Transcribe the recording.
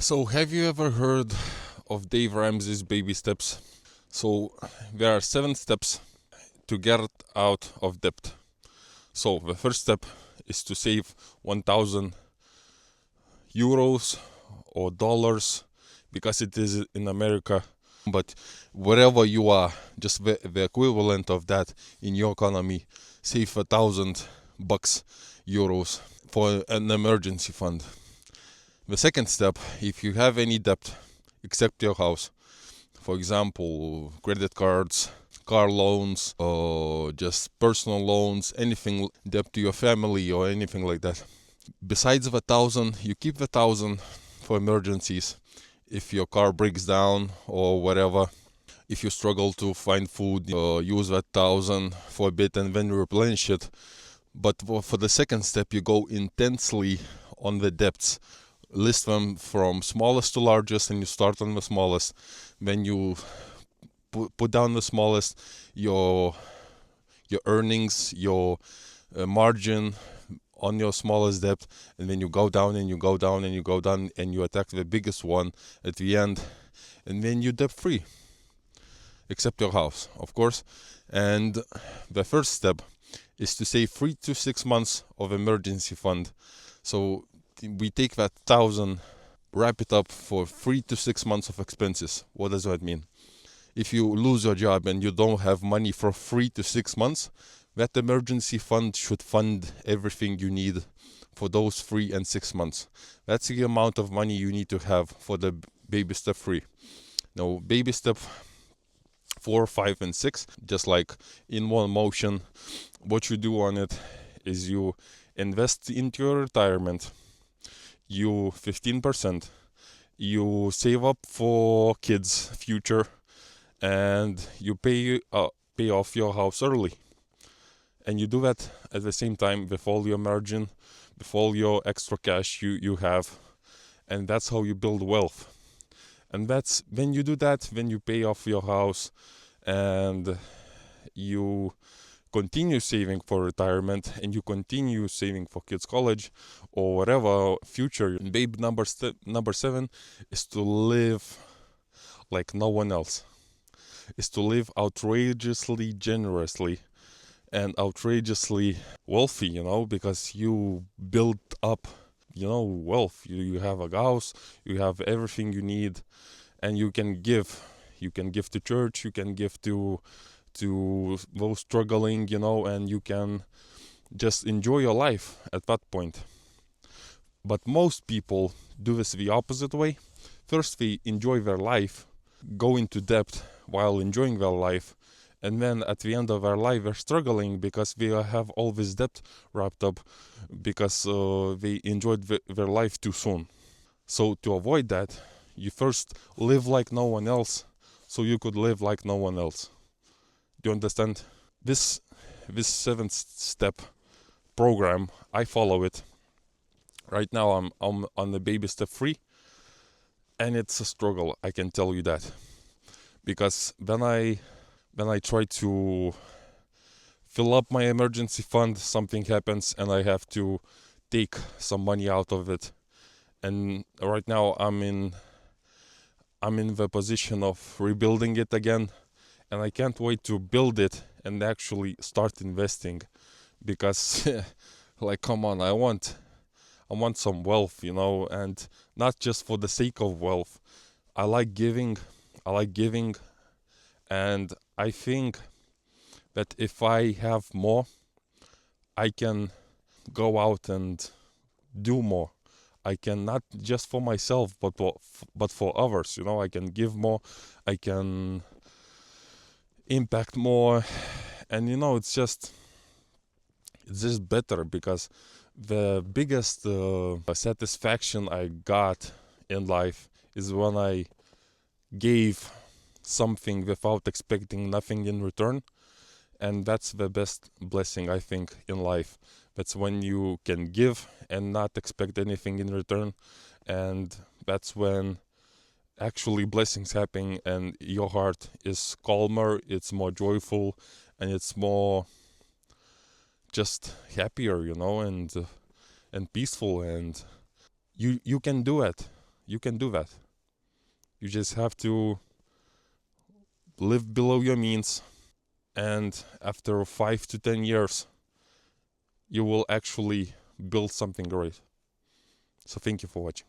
So, have you ever heard of Dave Ramsey's baby steps? So, there are 7 steps to get out of debt. So, the first step is to save 1,000 euros or dollars because it is in America. But wherever you are, just the equivalent of that in your economy, save 1,000 bucks, euros for an emergency fund. The second step, if you have any debt except your house, for example, credit cards, car loans, or just personal loans, anything, debt to your family or anything like that. Besides the 1,000, you keep the 1,000 for emergencies. If your car breaks down or whatever, if you struggle to find food, use that 1,000 for a bit and then replenish it. But for the second step, you go intensely on the debts. List them from smallest to largest, and you start on the smallest. Then you put down the smallest, your earnings, your margin on your smallest debt, and then you go down and you go down and you go down and you attack the biggest one at the end, and then you're debt free, except your house, of course. And the first step is to save 3 to 6 months of emergency fund. So we take that 1,000, wrap it up for 3 to 6 months of expenses. What does that mean? If you lose your job and you don't have money for 3 to 6 months, that emergency fund should fund everything you need for those 3 and 6 months. That's the amount of money you need to have for the baby step 3. Now, baby step 4, 5, and 6, just like in one motion, what you do on it is you invest into your retirement. You 15%, you save up for kids' future, and you pay off your house early. And you do that at the same time with all your margin, with all your extra cash you have, and that's how you build wealth. And that's when you do that, when you pay off your house and you continue saving for retirement and you continue saving for kids' college or whatever future. Babe, number 7 is to live like no one else. Is to live outrageously generously and outrageously wealthy, because you build up, wealth. You have a house, you have everything you need, and you can give. You can give to church, you can give to those struggling, and you can just enjoy your life at that point. But most people do this the opposite way. First, they enjoy their life, go into debt while enjoying their life, and then at the end of their life, they're struggling because they have all this debt wrapped up because they enjoyed their life too soon. So to avoid that, you first live like no one else, so you could live like no one else. Do you understand? This 7-step program, I follow it. Right now I'm on the baby step 3, and it's a struggle, I can tell you that. Because when I try to fill up my emergency fund, something happens and I have to take some money out of it. And right now I'm in the position of rebuilding it again. And I can't wait to build it and actually start investing, because like, come on, I want some wealth, and not just for the sake of wealth. I like giving, and I think that if I have more, I can go out and do more. I can, not just for myself, but for others. I can give more, I can impact more, and it's just better, because the biggest satisfaction I got in life is when I gave something without expecting nothing in return. And that's the best blessing, I think, in life. That's when you can give and not expect anything in return, and that's when actually blessings happen and your heart is calmer, it's more joyful, and it's more just happier, and peaceful, and you can do it. you can do that. You just have to live below your means, and after 5 to 10 years, you will actually build something great. So thank you for watching.